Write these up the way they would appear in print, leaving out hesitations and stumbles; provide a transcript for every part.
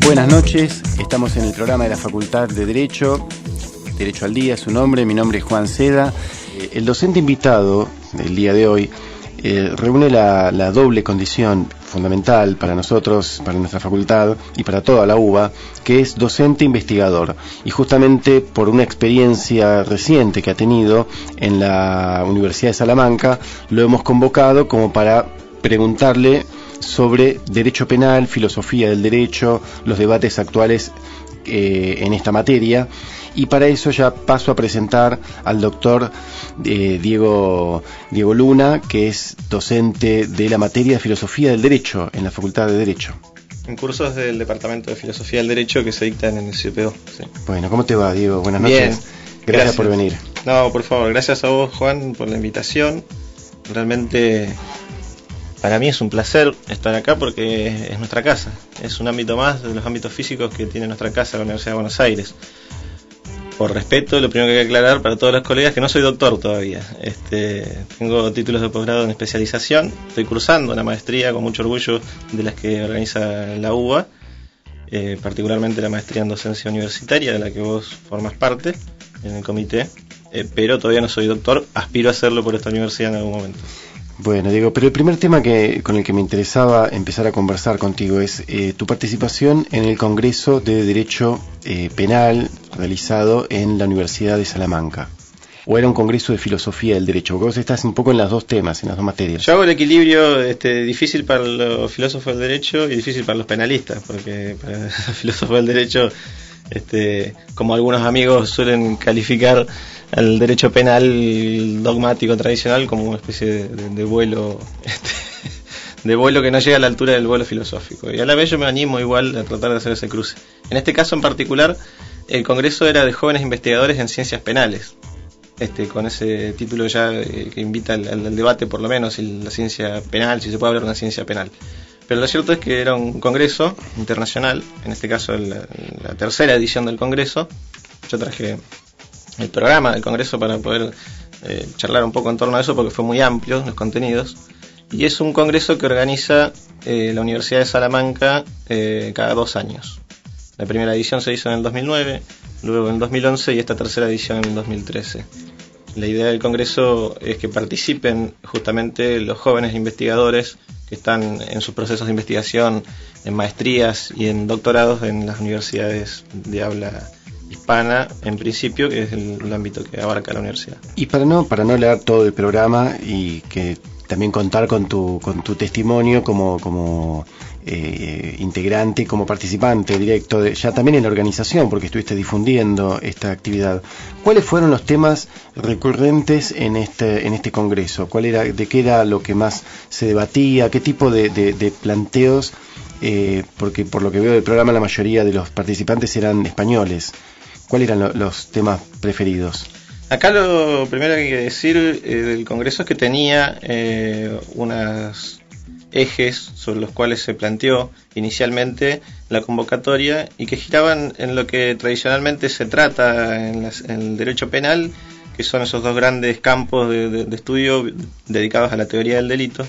Buenas noches, estamos en el programa de la Facultad de Derecho al Día, su nombre, mi nombre es Juan Seda. El docente invitado del día de hoy reúne la doble condición fundamental para nosotros, para nuestra facultad y para toda la UBA, que es docente investigador. Y justamente por una experiencia reciente que ha tenido en la Universidad de Salamanca, lo hemos convocado como para preguntarle sobre derecho penal, filosofía del derecho, los debates actuales en esta materia. Y para eso ya paso a presentar al doctor Diego Luna, que es docente de la materia de filosofía del derecho en la Facultad de Derecho. En cursos del Departamento de Filosofía del Derecho que se dictan en el CPO. Sí. Bueno, ¿cómo te va, Diego? Buenas noches. Bien. Gracias por venir. No, por favor, gracias a vos, Juan, por la invitación. Realmente para mí es un placer estar acá porque es nuestra casa. Es un ámbito más de los ámbitos físicos que tiene nuestra casa, la Universidad de Buenos Aires. Por respeto, lo primero que hay que aclarar para todos los colegas que no soy doctor todavía. Tengo títulos de posgrado en especialización. Estoy cursando una maestría con mucho orgullo de las que organiza la UBA, particularmente la maestría en docencia universitaria, de la que vos formas parte en el comité. Pero todavía no soy doctor, aspiro a hacerlo por esta universidad en algún momento. Bueno, Diego, pero el primer tema con el que me interesaba empezar a conversar contigo es tu participación en el Congreso de Derecho Penal realizado en la Universidad de Salamanca. ¿O era un congreso de filosofía del derecho? Porque vos estás un poco en las dos temas, en las dos materias. Yo hago el equilibrio difícil para los filósofos del derecho y difícil para los penalistas, porque para los filósofos del derecho, como algunos amigos suelen calificar al derecho penal dogmático tradicional como una especie de vuelo de vuelo que no llega a la altura del vuelo filosófico, y a la vez yo me animo igual a tratar de hacer ese cruce. En este caso en particular el congreso era de jóvenes investigadores en ciencias penales, con ese título ya que invita al debate, por lo menos la ciencia penal, si se puede hablar de una ciencia penal. Pero lo cierto es que era un congreso internacional, en este caso la tercera edición del congreso. Yo traje el programa del congreso para poder charlar un poco en torno a eso, porque fue muy amplio los contenidos, y es un congreso que organiza la Universidad de Salamanca cada 2 años. La primera edición se hizo en el 2009, luego en el 2011 y esta tercera edición en el 2013. La idea del congreso es que participen justamente los jóvenes investigadores que están en sus procesos de investigación, en maestrías y en doctorados en las universidades de habla hispana, en principio, que es el ámbito que abarca la universidad. Y para no leer todo el programa y que también contar con tu testimonio como integrante, como participante directo ya también en la organización, porque estuviste difundiendo esta actividad. ¿Cuáles fueron los temas recurrentes en este congreso? ¿De qué era lo que más se debatía? ¿Qué tipo de planteos? Porque por lo que veo del programa la mayoría de los participantes eran españoles. ¿Cuáles eran los temas preferidos? Acá lo primero que hay que decir del congreso es que tenía unos ejes sobre los cuales se planteó inicialmente la convocatoria y que giraban en lo que tradicionalmente se trata en el derecho penal, que son esos dos grandes campos de estudio dedicados a la teoría del delito,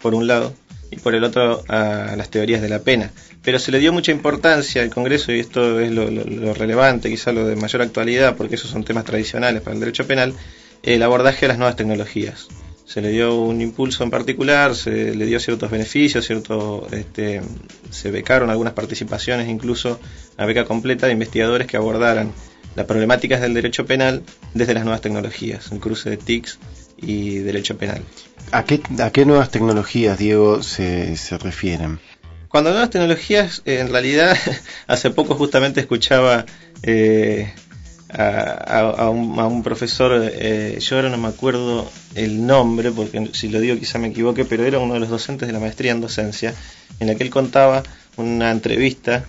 por un lado, y por el otro a las teorías de la pena. Pero se le dio mucha importancia al Congreso, y esto es lo relevante, quizá lo de mayor actualidad, porque esos son temas tradicionales para el derecho penal, el abordaje a las nuevas tecnologías. Se le dio un impulso en particular, se le dio ciertos beneficios, se becaron algunas participaciones, incluso a beca completa de investigadores que abordaran las problemáticas del derecho penal desde las nuevas tecnologías, el cruce de TICs y derecho penal. ¿A qué nuevas tecnologías, Diego, se refieren? Cuando nuevas tecnologías, en realidad, hace poco justamente escuchaba a un profesor, yo ahora no me acuerdo el nombre, porque si lo digo quizá me equivoque, pero era uno de los docentes de la maestría en docencia, en la que él contaba una entrevista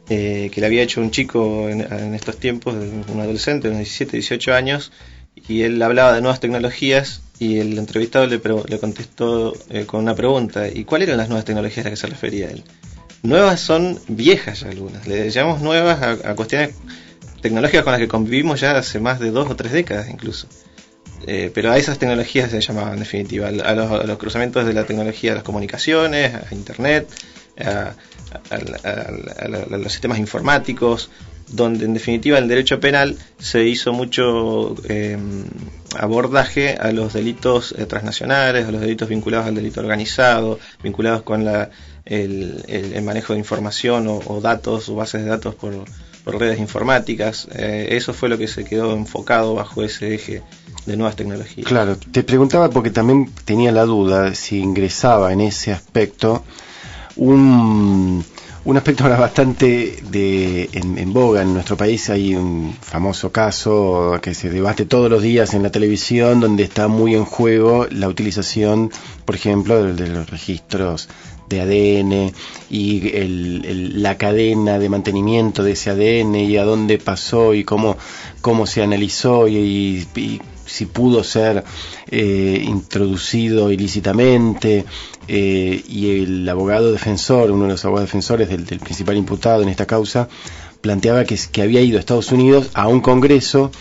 que le había hecho un chico en estos tiempos, un adolescente de unos 17, 18 años, y él hablaba de nuevas tecnologías y el entrevistado le contestó con una pregunta: ¿y cuáles eran las nuevas tecnologías a las que se refería él? Nuevas son viejas ya algunas, le llamamos nuevas a cuestiones tecnológicas con las que convivimos ya hace más de 2 o 3 décadas incluso. Pero a esas tecnologías se llamaban en definitiva, a los cruzamientos de la tecnología de las comunicaciones, a internet, a los sistemas informáticos, donde en definitiva en el derecho penal se hizo mucho abordaje a los delitos transnacionales, a los delitos vinculados al delito organizado, vinculados con el manejo de información o datos o bases de datos por redes informáticas. Eso fue lo que se quedó enfocado bajo ese eje de nuevas tecnologías. Claro, te preguntaba porque también tenía la duda si ingresaba en ese aspecto un aspecto ahora bastante en boga en nuestro país. Hay un famoso caso que se debate todos los días en la televisión, donde está muy en juego la utilización, por ejemplo, de los registros de ADN y la cadena de mantenimiento de ese ADN y a dónde pasó y cómo se analizó y si pudo ser introducido ilícitamente, y el abogado defensor, uno de los abogados defensores del principal imputado en esta causa, planteaba que había ido a Estados Unidos a un congreso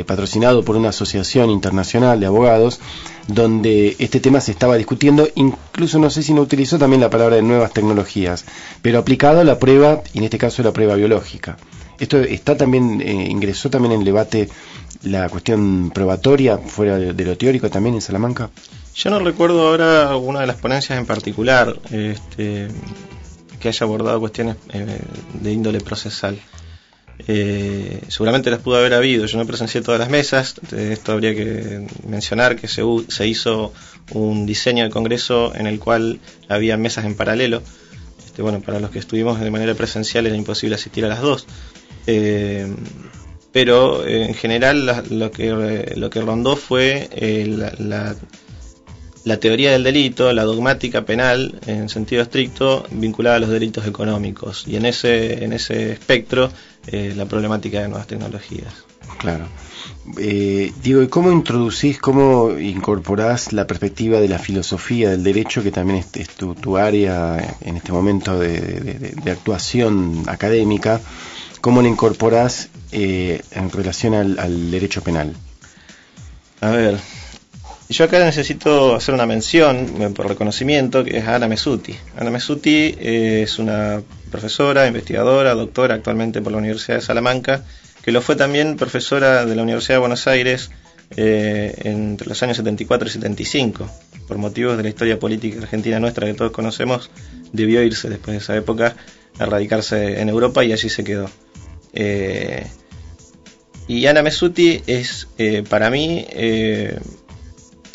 patrocinado por una asociación internacional de abogados, donde este tema se estaba discutiendo, incluso no sé si no utilizó también la palabra de nuevas tecnologías, pero aplicado a la prueba, y en este caso la prueba biológica. Esto está también, ingresó también en el debate la cuestión probatoria, fuera de lo teórico también en Salamanca. Yo no recuerdo ahora alguna de las ponencias en particular que haya abordado cuestiones de índole procesal. Seguramente las pudo haber habido. Yo no presencié todas las mesas. Esto habría que mencionar que se hizo un diseño de congreso en el cual había mesas en paralelo. Bueno, para los que estuvimos de manera presencial era imposible asistir a las dos. Pero en general lo que rondó fue la teoría del delito, la dogmática penal en sentido estricto vinculada a los delitos económicos, y en ese espectro la problemática de nuevas tecnologías. Claro. Digo, ¿y cómo incorporás la perspectiva de la filosofía del derecho, que también es tu área en este momento de actuación académica? ¿Cómo la incorporás en relación al derecho penal? A ver, yo acá necesito hacer una mención por reconocimiento, que es Ana Messuti. Ana Messuti es una profesora, investigadora, doctora actualmente por la Universidad de Salamanca, que lo fue también profesora de la Universidad de Buenos Aires entre los años 74 y 75. Por motivos de la historia política argentina nuestra que todos conocemos, debió irse después de esa época a radicarse en Europa y allí se quedó. Y Ana Messuti es para mí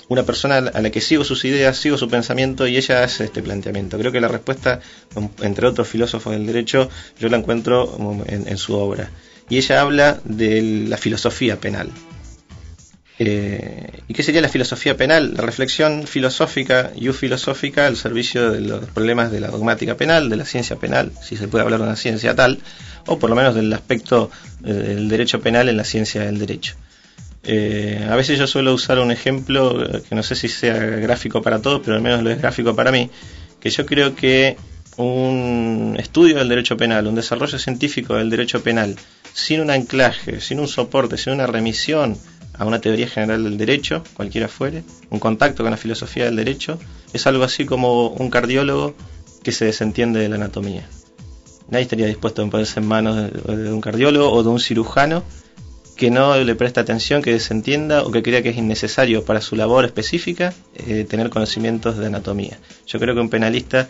una persona a la que sigo sus ideas, sigo su pensamiento, y ella hace este planteamiento. Creo que la respuesta, entre otros filósofos del derecho, yo la encuentro en su obra. Y ella habla de la filosofía penal. ¿Y qué sería la filosofía penal? La reflexión filosófica y filosófica al servicio de los problemas de la dogmática penal, de la ciencia penal, si se puede hablar de una ciencia tal, o por lo menos del aspecto del derecho penal en la ciencia del derecho. A veces yo suelo usar un ejemplo que no sé si sea gráfico para todos, pero al menos lo es gráfico para mí, que yo creo que un estudio del derecho penal, un desarrollo científico del derecho penal, sin un anclaje, sin un soporte, sin una remisión a una teoría general del derecho, cualquiera fuere, un contacto con la filosofía del derecho, es algo así como un cardiólogo que se desentiende de la anatomía. Nadie estaría dispuesto a ponerse en manos de un cardiólogo o de un cirujano que no le presta atención, que desentienda o que crea que es innecesario para su labor específica tener conocimientos de anatomía. Yo creo que un penalista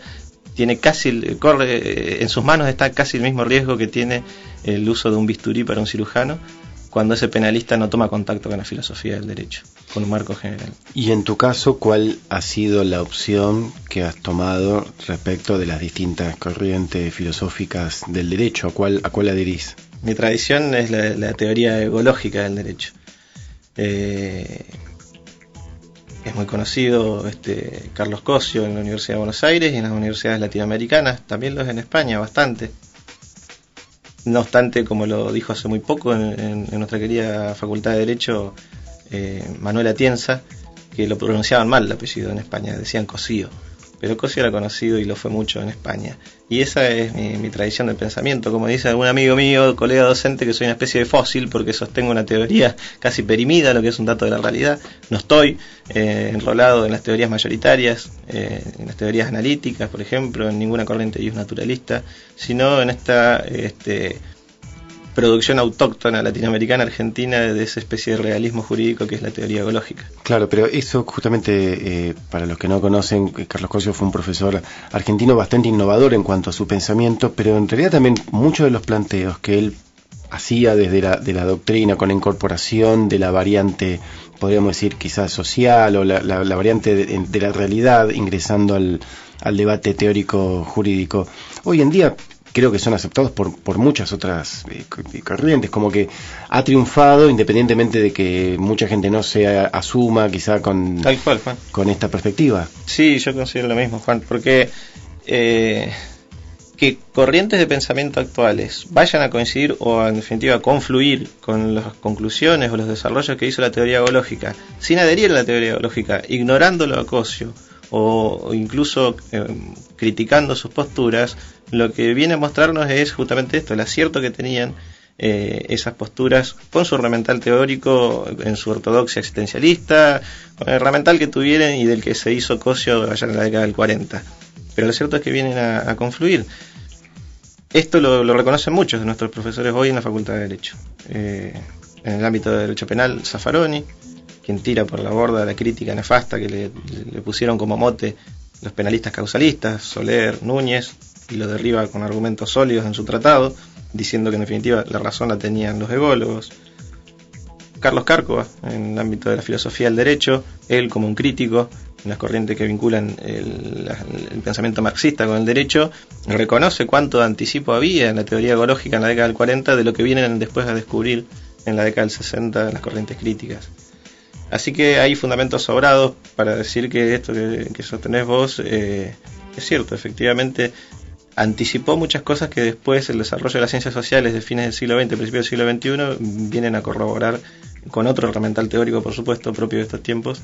corre en sus manos está casi el mismo riesgo que tiene el uso de un bisturí para un cirujano, cuando ese penalista no toma contacto con la filosofía del derecho, con un marco general. Y en tu caso, ¿cuál ha sido la opción que has tomado respecto de las distintas corrientes filosóficas del derecho? ¿A cuál adherís? Mi tradición es la teoría egológica del derecho. Es muy conocido Carlos Cosio en la Universidad de Buenos Aires y en las universidades latinoamericanas, también lo es en España bastante. No obstante, como lo dijo hace muy poco en nuestra querida Facultad de Derecho, Manuel Atienza, que lo pronunciaban mal el apellido en España, decían Cosío. pero Cossio era conocido y lo fue mucho en España. Y esa es mi tradición del pensamiento. Como dice algún amigo mío, colega docente, que soy una especie de fósil porque sostengo una teoría casi perimida, lo que es un dato de la realidad. No estoy enrolado en las teorías mayoritarias, en las teorías analíticas, por ejemplo, en ninguna corriente ius naturalista, sino en esta producción autóctona latinoamericana argentina de esa especie de realismo jurídico que es la teoría ecológica. Claro, pero eso justamente, para los que no conocen, Carlos Cossio fue un profesor argentino bastante innovador en cuanto a su pensamiento, pero en realidad también muchos de los planteos que él hacía desde la doctrina, con la incorporación de la variante, podríamos decir quizás social, o la variante de la realidad, ingresando al debate teórico jurídico, hoy en día creo que son aceptados por muchas otras corrientes, como que ha triunfado independientemente de que mucha gente no se asuma quizá con, tal cual, Juan, con esta perspectiva. Sí, yo considero lo mismo, Juan, porque que corrientes de pensamiento actuales vayan a coincidir o en definitiva a confluir con las conclusiones o los desarrollos que hizo la teoría ecológica, sin adherir a la teoría ecológica, ignorándolo a Cossio o incluso criticando sus posturas, lo que viene a mostrarnos es justamente esto, el acierto que tenían esas posturas con su herramental teórico, en su ortodoxia existencialista, con el herramental que tuvieron y del que se hizo Cossio allá en la década del 40. Pero lo cierto es que vienen a confluir. Esto lo reconocen muchos de nuestros profesores hoy en la Facultad de Derecho. En el ámbito de Derecho Penal, Zaffaroni, quien tira por la borda la crítica nefasta que le pusieron como mote los penalistas causalistas, Soler, Núñez, y lo derriba con argumentos sólidos en su tratado, diciendo que en definitiva la razón la tenían los ególogos. Carlos Cárcova, en el ámbito de la filosofía del derecho, él como un crítico en las corrientes que vinculan el pensamiento marxista con el derecho, reconoce cuánto de anticipo había en la teoría ecológica en la década del 40 de lo que vienen después a descubrir en la década del 60 en las corrientes críticas. Así que hay fundamentos sobrados para decir que esto que sostenés vos es cierto. Efectivamente anticipó muchas cosas que después el desarrollo de las ciencias sociales de fines del siglo XX, principios del siglo XXI vienen a corroborar con otro herramental teórico, por supuesto, propio de estos tiempos,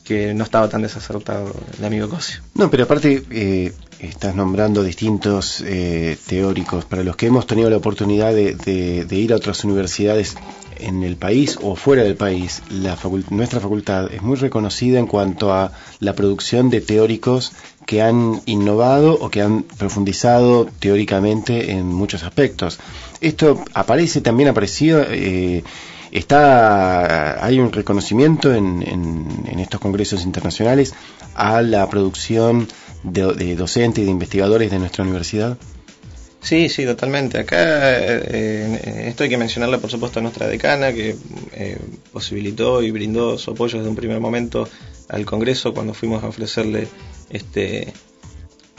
que no estaba tan desacertado el amigo Cossio. No, pero aparte estás nombrando distintos teóricos. Para los que hemos tenido la oportunidad de ir a otras universidades en el país o fuera del país, nuestra facultad es muy reconocida en cuanto a la producción de teóricos que han innovado o que han profundizado teóricamente en muchos aspectos. Esto también apareció, hay un reconocimiento en estos congresos internacionales a la producción de docentes y de investigadores de nuestra universidad. Sí, totalmente. Acá esto hay que mencionarlo, por supuesto, a nuestra decana, que posibilitó y brindó su apoyo desde un primer momento al Congreso cuando fuimos a ofrecerle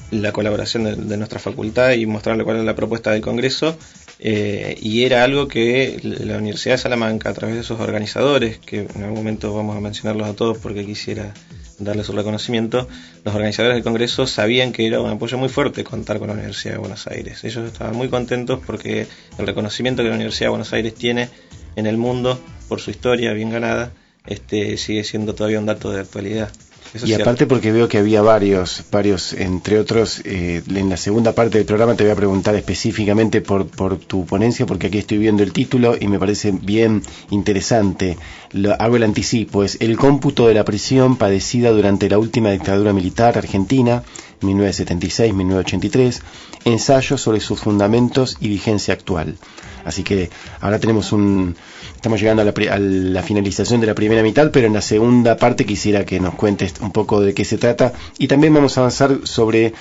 la colaboración de nuestra facultad y mostrarle cuál era la propuesta del Congreso. Y era algo que la Universidad de Salamanca, a través de sus organizadores, que en algún momento vamos a mencionarlos a todos porque quisiera darle su reconocimiento, los organizadores del Congreso sabían que era un apoyo muy fuerte contar con la Universidad de Buenos Aires. Ellos estaban muy contentos porque el reconocimiento que la Universidad de Buenos Aires tiene en el mundo por su historia bien ganada sigue siendo todavía un dato de actualidad. Eso y aparte porque veo que había varios, entre otros, en la segunda parte del programa te voy a preguntar específicamente por tu ponencia, porque aquí estoy viendo el título y me parece bien interesante. Hago el anticipo, es El cómputo de la prisión padecida durante la última dictadura militar argentina, 1976-1983, ensayo sobre sus fundamentos y vigencia actual. Así que ahora estamos llegando a la finalización de la primera mitad, pero en la segunda parte quisiera que nos cuentes un poco de qué se trata y también vamos a avanzar sobre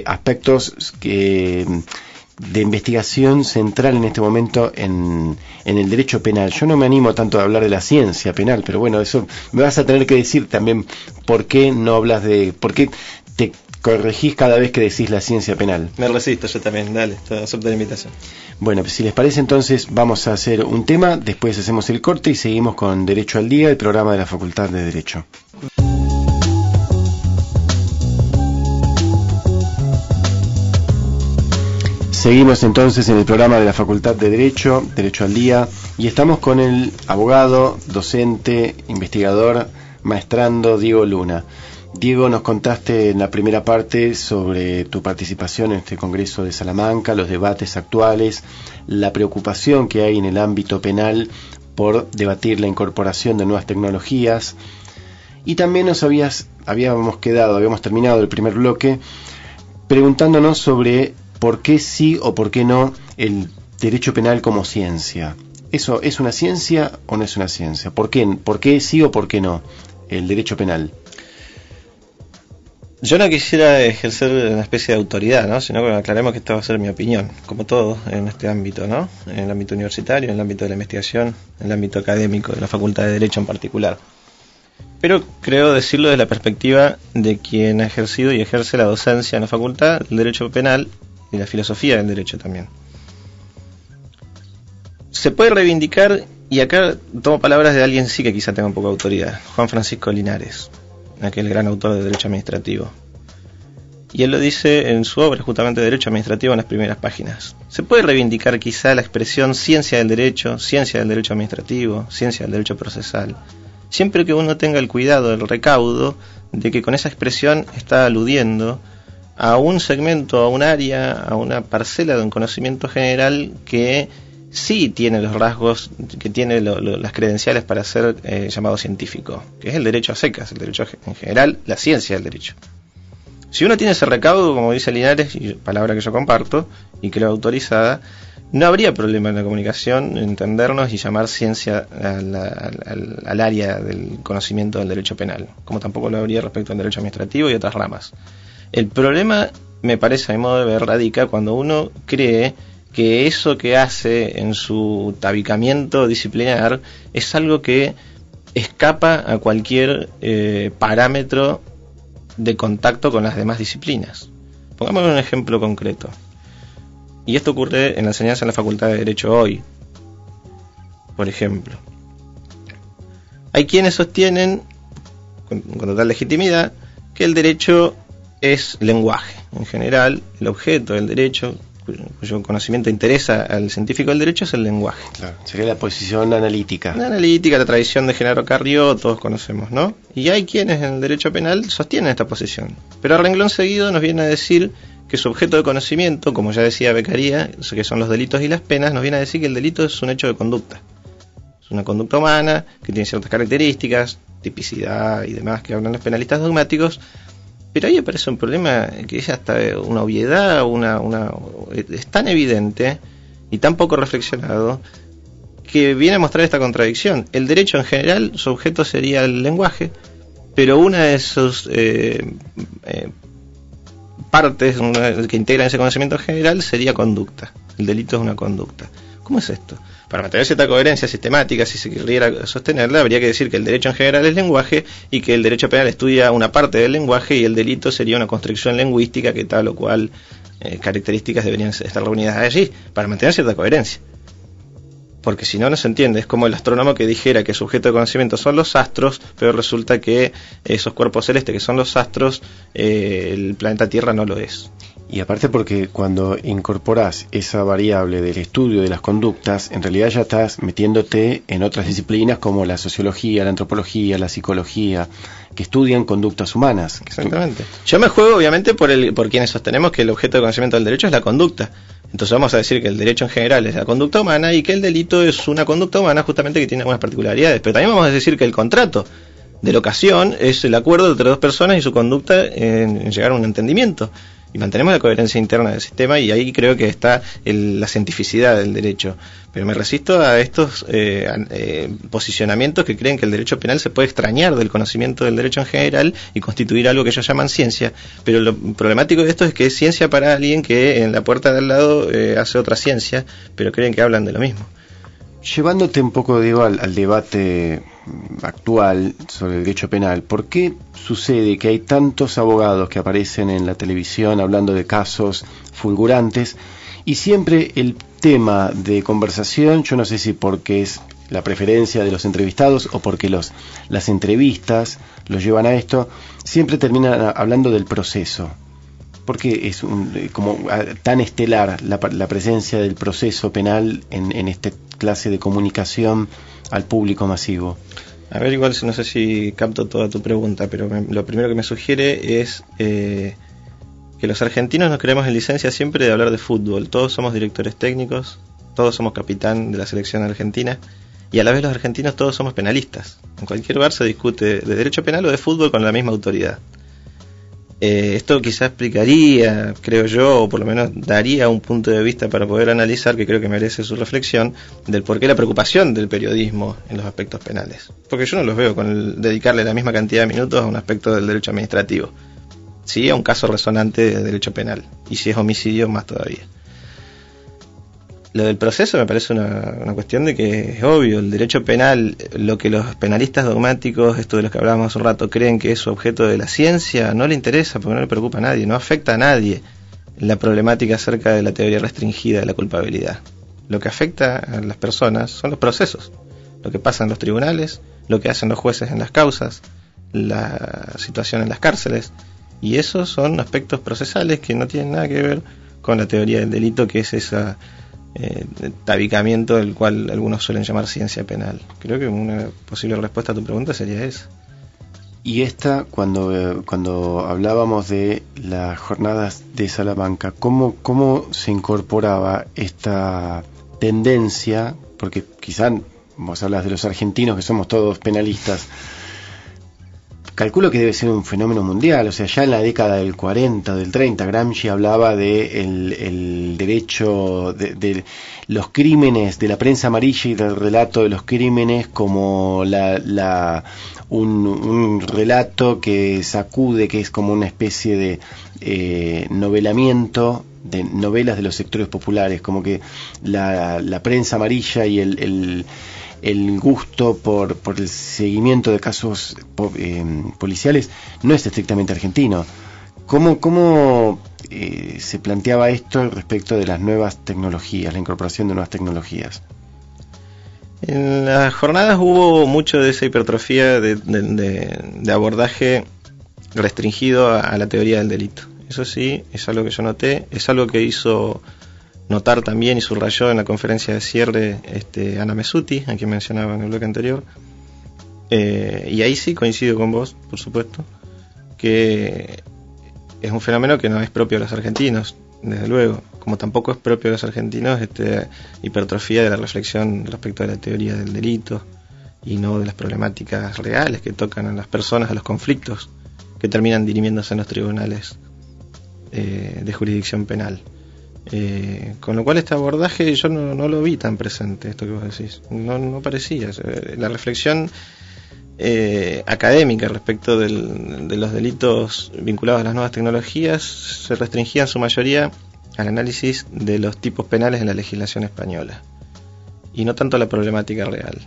aspectos de investigación central en este momento en el derecho penal. Yo no me animo tanto a hablar de la ciencia penal, pero bueno, eso me vas a tener que decir también por qué no hablas por qué te corregís cada vez que decís la ciencia penal. Me resisto yo también, dale, acepto la invitación. Bueno, pues si les parece entonces vamos a hacer un tema, después hacemos el corte y seguimos con Derecho al Día, el programa de la Facultad de Derecho. Seguimos entonces en el programa de la Facultad de Derecho, Derecho al Día, y estamos con el abogado, docente, investigador, maestrando Diego Luna. Diego, nos contaste en la primera parte sobre tu participación en este Congreso de Salamanca, los debates actuales, la preocupación que hay en el ámbito penal por debatir la incorporación de nuevas tecnologías, y también habíamos terminado el primer bloque preguntándonos sobre por qué sí o por qué no el derecho penal como ciencia. ¿Eso es una ciencia o no es una ciencia? ¿Por qué sí o por qué no el derecho penal? Yo no quisiera ejercer una especie de autoridad, ¿no? Sino que aclaremos que esta va a ser mi opinión, como todo en este ámbito, ¿no? En el ámbito universitario, en el ámbito de la investigación, en el ámbito académico, de la Facultad de Derecho en particular. Pero creo decirlo desde la perspectiva de quien ha ejercido y ejerce la docencia en la facultad, el derecho penal y la filosofía del derecho también. Se puede reivindicar, y acá tomo palabras de alguien sí que quizá tenga un poco de autoridad, Juan Francisco Linares, aquel gran autor de Derecho Administrativo. Y él lo dice en su obra, justamente Derecho Administrativo, en las primeras páginas. Se puede reivindicar quizá la expresión ciencia del derecho administrativo, ciencia del derecho procesal, siempre que uno tenga el cuidado, el recaudo, de que con esa expresión está aludiendo a un segmento, a un área, a una parcela de un conocimiento general que sí tiene los rasgos, que tiene las credenciales para ser llamado científico, que es el derecho a secas, el derecho en general, la ciencia del derecho. Si uno tiene ese recaudo, como dice Linares, y palabra que yo comparto y creo autorizada, no habría problema en la comunicación entendernos y llamar ciencia al área del conocimiento del derecho penal, como tampoco lo habría respecto al derecho administrativo y otras ramas. El problema, me parece a mi modo de ver, radica cuando uno cree que eso que hace en su tabicamiento disciplinar es algo que escapa a cualquier parámetro de contacto con las demás disciplinas. Pongamos un ejemplo concreto. Y esto ocurre en la enseñanza en la Facultad de Derecho hoy. Por ejemplo, hay quienes sostienen, con total legitimidad, que el derecho es lenguaje. En general, el objeto del derecho, cuyo conocimiento interesa al científico del derecho, es el lenguaje. Claro, sería la posición analítica. La analítica, la tradición de Genaro Carrió, todos conocemos, ¿no? Y hay quienes en el derecho penal sostienen esta posición. Pero a renglón seguido nos viene a decir que su objeto de conocimiento, como ya decía Beccaria, que son los delitos y las penas, nos viene a decir que el delito es un hecho de conducta. Es una conducta humana que tiene ciertas características, tipicidad y demás que hablan los penalistas dogmáticos. Pero ahí aparece un problema que es hasta una obviedad, es tan evidente y tan poco reflexionado que viene a mostrar esta contradicción. El derecho en general, su objeto sería el lenguaje, pero una de sus partes que integran ese conocimiento general sería conducta. El delito es una conducta. ¿Cómo es esto? Para mantener cierta coherencia sistemática, si se quisiera sostenerla, habría que decir que el derecho en general es lenguaje y que el derecho penal estudia una parte del lenguaje y el delito sería una construcción lingüística que tal o cual características deberían estar reunidas allí, para mantener cierta coherencia. Porque si no, no se entiende. Es como el astrónomo que dijera que su objeto de conocimiento son los astros, pero resulta que esos cuerpos celestes que son los astros, el planeta Tierra no lo es. Y aparte porque cuando incorporás esa variable del estudio de las conductas, en realidad ya estás metiéndote en otras disciplinas como la sociología, la antropología, la psicología, que estudian conductas humanas. Exactamente. Yo me juego obviamente por quienes sostenemos que el objeto de conocimiento del derecho es la conducta. Entonces vamos a decir que el derecho en general es la conducta humana y que el delito es una conducta humana justamente que tiene algunas particularidades. Pero también vamos a decir que el contrato de locación es el acuerdo entre dos personas y su conducta en llegar a un entendimiento. Y mantenemos la coherencia interna del sistema y ahí creo que está la cientificidad del derecho. Pero me resisto a estos posicionamientos que creen que el derecho penal se puede extrañar del conocimiento del derecho en general y constituir algo que ellos llaman ciencia. Pero lo problemático de esto es que es ciencia para alguien que en la puerta de al lado hace otra ciencia, pero creen que hablan de lo mismo. Llevándote un poco, digo, al debate actual sobre el derecho penal, ¿por qué sucede que hay tantos abogados que aparecen en la televisión hablando de casos fulgurantes y siempre el tema de conversación, yo no sé si porque es la preferencia de los entrevistados o porque las entrevistas los llevan a esto, siempre terminan hablando del proceso? ¿Por qué es como tan estelar la presencia del proceso penal en esta clase de comunicación al público masivo? A ver, igual no sé si capto toda tu pregunta, pero lo primero que me sugiere es que los argentinos nos creemos en licencia siempre de hablar de fútbol. Todos somos directores técnicos, todos somos capitán de la selección argentina, y a la vez los argentinos todos somos penalistas. En cualquier lugar se discute de derecho penal o de fútbol con la misma autoridad. Esto quizás explicaría, creo yo, o por lo menos daría un punto de vista para poder analizar, que creo que merece su reflexión, del por qué la preocupación del periodismo en los aspectos penales. Porque yo no los veo con dedicarle la misma cantidad de minutos a un aspecto del derecho administrativo. Sí, a un caso resonante de derecho penal. Y si es homicidio, más todavía. Lo del proceso me parece una cuestión de que es obvio. El derecho penal, lo que los penalistas dogmáticos, esto de los que hablábamos hace un rato, creen que es su objeto de la ciencia, no le interesa porque no le preocupa a nadie, no afecta a nadie la problemática acerca de la teoría restringida de la culpabilidad. Lo que afecta a las personas son los procesos, lo que pasa en los tribunales, lo que hacen los jueces en las causas, la situación en las cárceles, y esos son aspectos procesales que no tienen nada que ver con la teoría del delito, que es esa tabicamiento del cual algunos suelen llamar ciencia penal. Creo que una posible respuesta a tu pregunta sería esa. Y cuando hablábamos de las jornadas de Salamanca, ¿cómo se incorporaba esta tendencia? Porque quizá vos hablas de los argentinos, que somos todos penalistas. Calculo que debe ser un fenómeno mundial. O sea, ya en la década del 40, del 30, Gramsci hablaba de el derecho de los crímenes, de la prensa amarilla y del relato de los crímenes como un relato que sacude, que es como una especie de novelamiento de novelas de los sectores populares, como que la prensa amarilla y el gusto por el seguimiento de casos policiales no es estrictamente argentino. ¿Cómo se planteaba esto respecto de las nuevas tecnologías, la incorporación de nuevas tecnologías? En las jornadas hubo mucho de esa hipertrofía de abordaje restringido a la teoría del delito. Eso sí, es algo que yo noté, es algo que hizo notar también y subrayó en la conferencia de cierre Ana Messuti, a quien mencionaba en el bloque anterior, y ahí sí coincido con vos, por supuesto, que es un fenómeno que no es propio de los argentinos, desde luego, como tampoco es propio de los argentinos hipertrofía de la reflexión respecto de la teoría del delito y no de las problemáticas reales que tocan a las personas, a los conflictos que terminan dirimiéndose en los tribunales de jurisdicción penal. Con lo cual este abordaje yo no lo vi tan presente, esto que vos decís, no parecía. La reflexión académica respecto de los delitos vinculados a las nuevas tecnologías se restringía en su mayoría al análisis de los tipos penales en la legislación española y no tanto a la problemática real.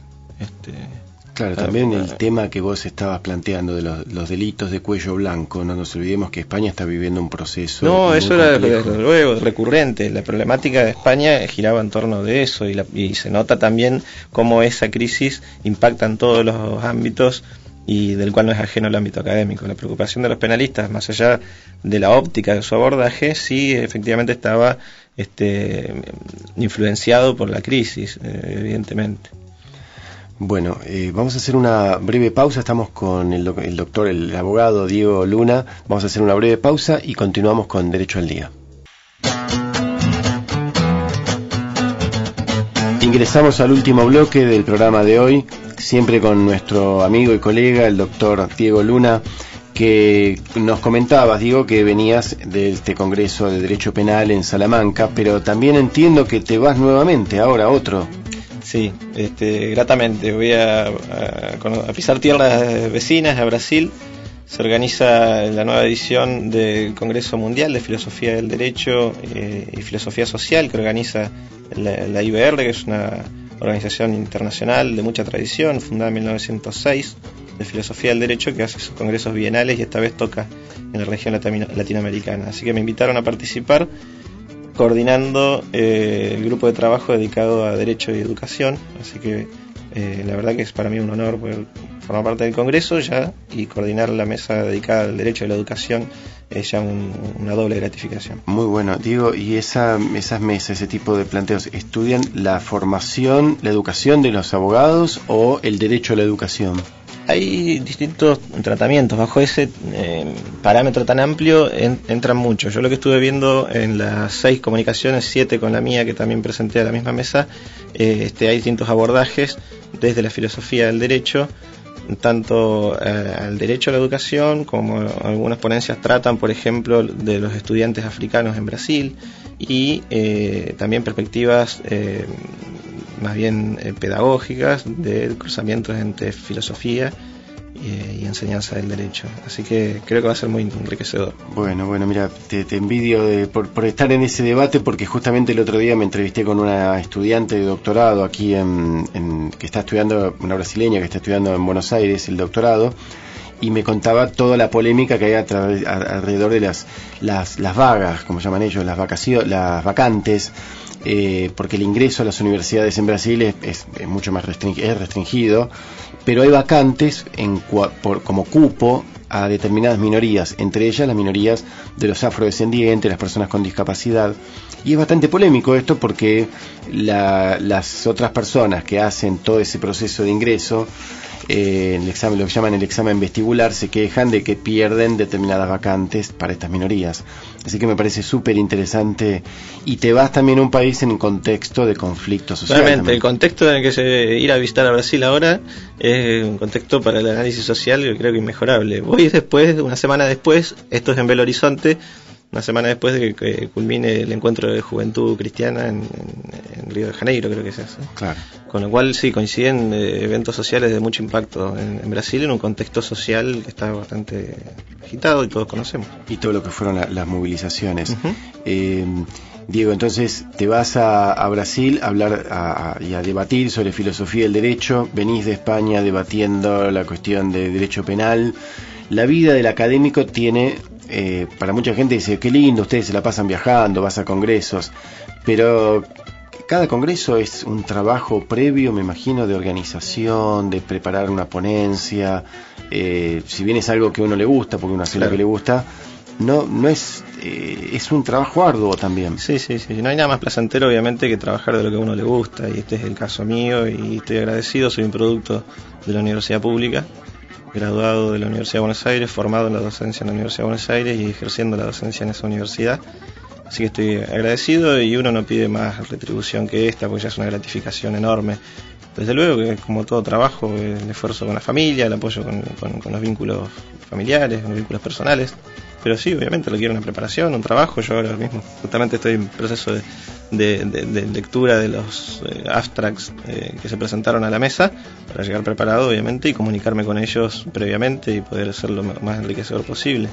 Claro, también el tema que vos estabas planteando de los delitos de cuello blanco, no nos olvidemos que España está viviendo un proceso. No, eso era desde luego recurrente. La problemática de España giraba en torno de eso y se nota también cómo esa crisis impacta en todos los ámbitos y del cual no es ajeno el ámbito académico. La preocupación de los penalistas, más allá de la óptica de su abordaje, sí efectivamente estaba influenciado por la crisis, evidentemente. Bueno, vamos a hacer una breve pausa. Estamos con el doctor, el abogado Diego Luna. Vamos a hacer una breve pausa y continuamos con Derecho al Día. Ingresamos al último bloque del programa de hoy, siempre con nuestro amigo y colega, el doctor Diego Luna, que nos comentabas, Diego, que venías de este Congreso de Derecho Penal en Salamanca, pero también entiendo que te vas nuevamente, ahora otro. Sí, gratamente voy a pisar tierras vecinas, a Brasil. Se organiza la nueva edición del Congreso Mundial de Filosofía del Derecho y Filosofía Social, que organiza la IBR, que es una organización internacional de mucha tradición, fundada en 1906, de Filosofía del Derecho, que hace sus congresos bienales y esta vez toca en la región latinoamericana. Así que me invitaron a participar coordinando el grupo de trabajo dedicado a Derecho y Educación, así que la verdad que es para mí un honor poder formar parte del Congreso ya, y coordinar la mesa dedicada al derecho a la educación es ya una doble gratificación. Muy bueno, Diego, y esas mesas, ese tipo de planteos, ¿estudian la formación, la educación de los abogados o el derecho a la educación? Hay distintos tratamientos, bajo ese parámetro tan amplio entran muchos. Yo lo que estuve viendo en las 6 comunicaciones, 7 con la mía, que también presenté a la misma mesa, hay distintos abordajes desde la filosofía del derecho, tanto al derecho a la educación, como algunas ponencias tratan, por ejemplo, de los estudiantes africanos en Brasil, y también perspectivas más bien pedagógicas de cruzamientos entre filosofía y enseñanza del derecho. Así que creo que va a ser muy enriquecedor. Bueno, mira, te envidio por estar en ese debate, porque justamente el otro día me entrevisté con una estudiante de doctorado aquí que está estudiando, una brasileña que está estudiando en Buenos Aires el doctorado, y me contaba toda la polémica que hay alrededor de las vagas, como llaman ellos, las vacantes, porque el ingreso a las universidades en Brasil es mucho más restringido, pero hay vacantes como cupo a determinadas minorías, entre ellas las minorías de los afrodescendientes, las personas con discapacidad, y es bastante polémico esto porque las otras personas que hacen todo ese proceso de ingreso, el examen, lo que llaman el examen vestibular, se quejan de que pierden determinadas vacantes para estas minorías. Así que me parece súper interesante, y te vas también a un país en un contexto de conflicto social. Realmente, el contexto en el que se ir a visitar a Brasil ahora es un contexto para el análisis social, yo creo que inmejorable. Voy después, una semana después, esto es en Belo Horizonte, una semana después de que culmine el encuentro de juventud cristiana en Río de Janeiro, creo que es eso. Claro. Con lo cual sí, coinciden eventos sociales de mucho impacto en Brasil, en un contexto social que está bastante agitado y todos conocemos. Y todo lo que fueron las movilizaciones. Uh-huh. Diego, entonces te vas a Brasil a hablar y a debatir sobre filosofía del derecho, venís de España debatiendo la cuestión de derecho penal. La vida del académico tiene... para mucha gente dice, qué lindo, ustedes se la pasan viajando, vas a congresos, pero cada congreso es un trabajo previo, me imagino, de organización, de preparar una ponencia, si bien es algo que a uno le gusta, porque uno hace lo que le gusta, no es un trabajo arduo también. Sí, no hay nada más placentero obviamente que trabajar de lo que a uno le gusta, y este es el caso mío, y estoy agradecido. Soy un producto de la universidad pública, graduado de la Universidad de Buenos Aires, formado en la docencia en la Universidad de Buenos Aires y ejerciendo la docencia en esa universidad. Así que estoy agradecido, y uno no pide más retribución que esta, porque ya es una gratificación enorme. Desde luego que, como todo trabajo, el esfuerzo con la familia, el apoyo con los vínculos familiares, con los vínculos personales. Pero sí, obviamente requiere una preparación, un trabajo. Yo ahora mismo justamente estoy en proceso de lectura de los abstracts que se presentaron a la mesa, para llegar preparado obviamente y comunicarme con ellos previamente y poder hacer lo más enriquecedor posible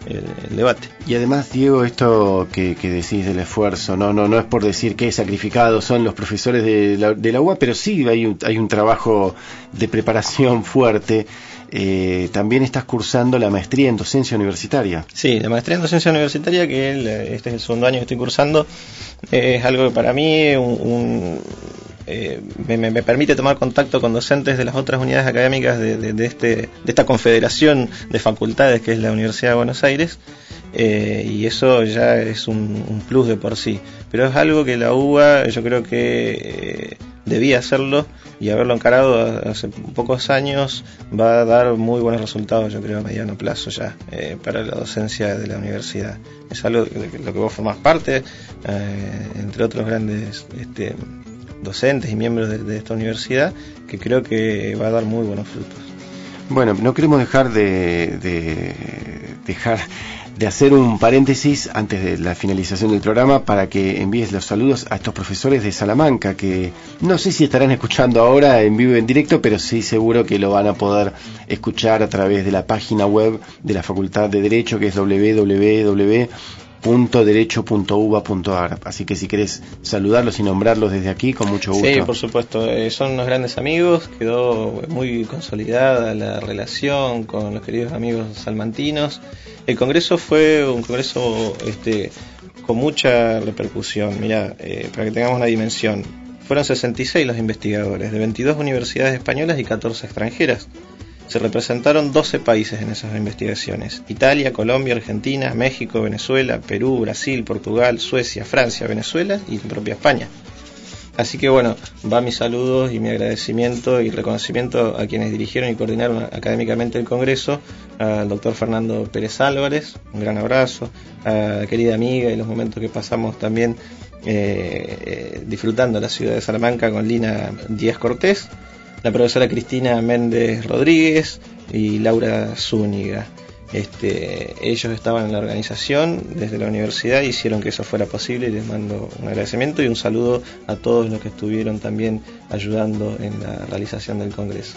el debate. Y además, Diego, esto que decís del esfuerzo, no es por decir que sacrificados son los profesores de la UBA, pero sí hay un trabajo de preparación fuerte. También estás cursando la maestría en docencia universitaria. Sí, la maestría en docencia universitaria, que este es el segundo año que estoy cursando, es algo que para mí me permite tomar contacto con docentes de las otras unidades académicas de esta confederación de facultades que es la Universidad de Buenos Aires, y eso ya es un plus de por sí. Pero es algo que la UBA, yo creo que debía hacerlo, y haberlo encarado hace pocos años va a dar muy buenos resultados, yo creo, a mediano plazo ya, para la docencia de la universidad. Es algo de lo que vos formás parte, entre otros grandes docentes y miembros de esta universidad, que creo que va a dar muy buenos frutos. Bueno, no queremos dejar de hacer un paréntesis antes de la finalización del programa para que envíes los saludos a estos profesores de Salamanca, que no sé si estarán escuchando ahora en vivo y en directo, pero sí seguro que lo van a poder escuchar a través de la página web de la Facultad de Derecho, que es www.derecho.uba.ar. Así que si querés saludarlos y nombrarlos desde aquí, con mucho gusto. Sí, por supuesto, son unos grandes amigos, quedó muy consolidada la relación con los queridos amigos salmantinos. El congreso fue un congreso con mucha repercusión. Mirá, para que tengamos una dimensión, fueron 66 los investigadores de 22 universidades españolas y 14 extranjeras. se representaron 12 países en esas investigaciones: Italia, Colombia, Argentina, México, Venezuela, Perú, Brasil, Portugal, Suecia, Francia, Venezuela y la propia España. Así que bueno, va mis saludos y mi agradecimiento y reconocimiento a quienes dirigieron y coordinaron académicamente el Congreso, al doctor Fernando Pérez Álvarez, un gran abrazo, a la querida amiga y los momentos que pasamos también disfrutando la ciudad de Salamanca con Lina Díaz Cortés, la profesora Cristina Méndez Rodríguez y Laura Zúñiga. Ellos estaban en la organización desde la universidad y hicieron que eso fuera posible, y les mando un agradecimiento y un saludo a todos los que estuvieron también ayudando en la realización del Congreso.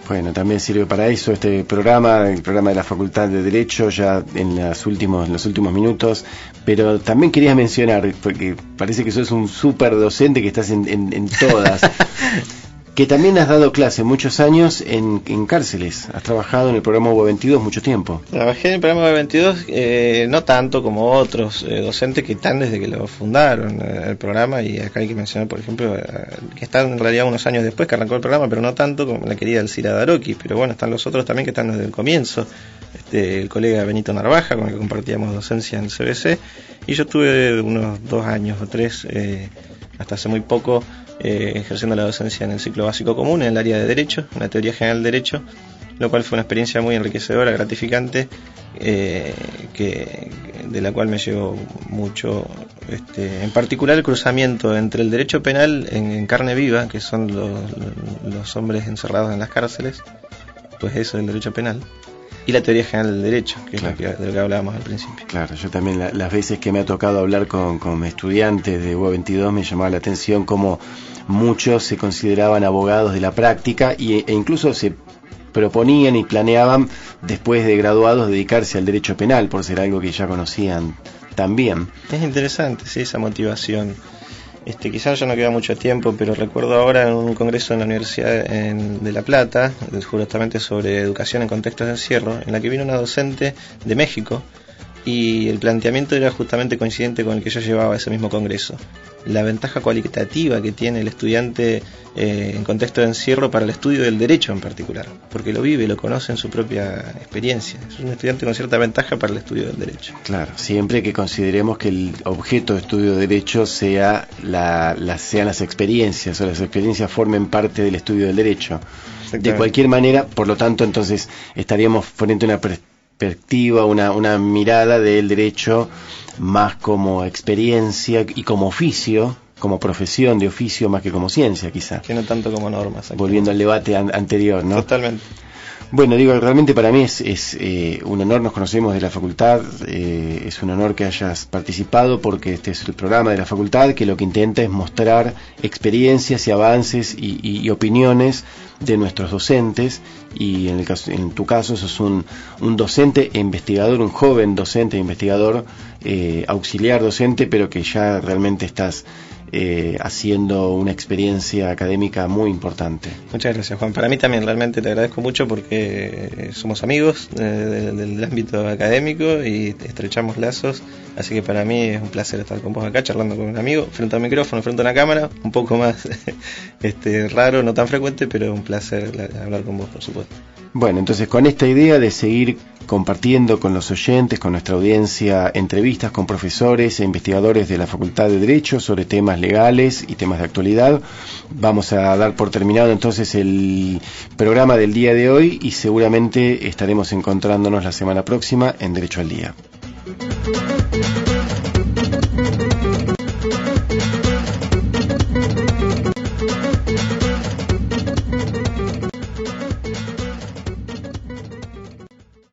Bueno, también sirve para eso el programa de la Facultad de Derecho, ya en los últimos minutos, pero también quería mencionar, porque parece que sos un súper docente que estás en todas, que también has dado clase muchos años en cárceles, has trabajado en el programa UB22 mucho tiempo. Trabajé en el programa UB22, no tanto como otros docentes que están desde que lo fundaron el programa, y acá hay que mencionar, por ejemplo, que están en realidad unos años después que arrancó el programa, pero no tanto como la querida Elcira Daroqui, pero bueno, están los otros también que están desde el comienzo, el colega Benito Narvaja, con el que compartíamos docencia en el CBC, y yo estuve unos 2 años o 3, hasta hace muy poco, ejerciendo la docencia en el ciclo básico común, en el área de Derecho, en la teoría general del Derecho, lo cual fue una experiencia muy enriquecedora, gratificante, de la cual me llevó mucho, en particular el cruzamiento entre el derecho penal en carne viva, que son los hombres encerrados en las cárceles, pues eso es el derecho penal, y la teoría general del derecho, que claro, es de lo que hablábamos al principio. Claro, yo también las veces que me ha tocado hablar con estudiantes de UB22 me llamaba la atención cómo muchos se consideraban abogados de la práctica e incluso se proponían y planeaban, después de graduados, dedicarse al derecho penal, por ser algo que ya conocían también. Es interesante, sí, esa motivación. Quizás ya no queda mucho tiempo, pero recuerdo ahora en un congreso en la Universidad de La Plata, justamente sobre educación en contextos de encierro, en la que vino una docente de México, y el planteamiento era justamente coincidente con el que yo llevaba ese mismo congreso: la ventaja cualitativa que tiene el estudiante en contexto de encierro para el estudio del derecho en particular, porque lo vive, lo conoce en su propia experiencia. Es un estudiante con cierta ventaja para el estudio del derecho. Claro, siempre que consideremos que el objeto de estudio de derecho sean las experiencias, o las experiencias formen parte del estudio del derecho. De cualquier manera, por lo tanto, entonces estaríamos frente a una perspectiva, una mirada del derecho más como experiencia y como oficio, como profesión de oficio, más que como ciencia, quizá. Que no tanto como normas. Volviendo al debate anterior, ¿no? Totalmente. Bueno, digo, realmente para mí es un honor, nos conocemos de la facultad, es un honor que hayas participado, porque este es el programa de la facultad que lo que intenta es mostrar experiencias y avances y opiniones de nuestros docentes, y en tu caso sos un docente e investigador, un joven docente e investigador, auxiliar docente, pero que ya realmente estás haciendo una experiencia académica muy importante. Muchas gracias, Juan. Para mí también realmente te agradezco mucho, porque somos amigos del ámbito académico y estrechamos lazos, así que para mí es un placer estar con vos acá charlando con un amigo frente a un micrófono, frente a una cámara, un poco más raro, no tan frecuente, pero un placer hablar con vos, por supuesto. Bueno, entonces con esta idea de seguir compartiendo con los oyentes, con nuestra audiencia, entrevistas con profesores e investigadores de la Facultad de Derecho sobre temas legales y temas de actualidad, vamos a dar por terminado entonces el programa del día de hoy, y seguramente estaremos encontrándonos la semana próxima en Derecho al Día.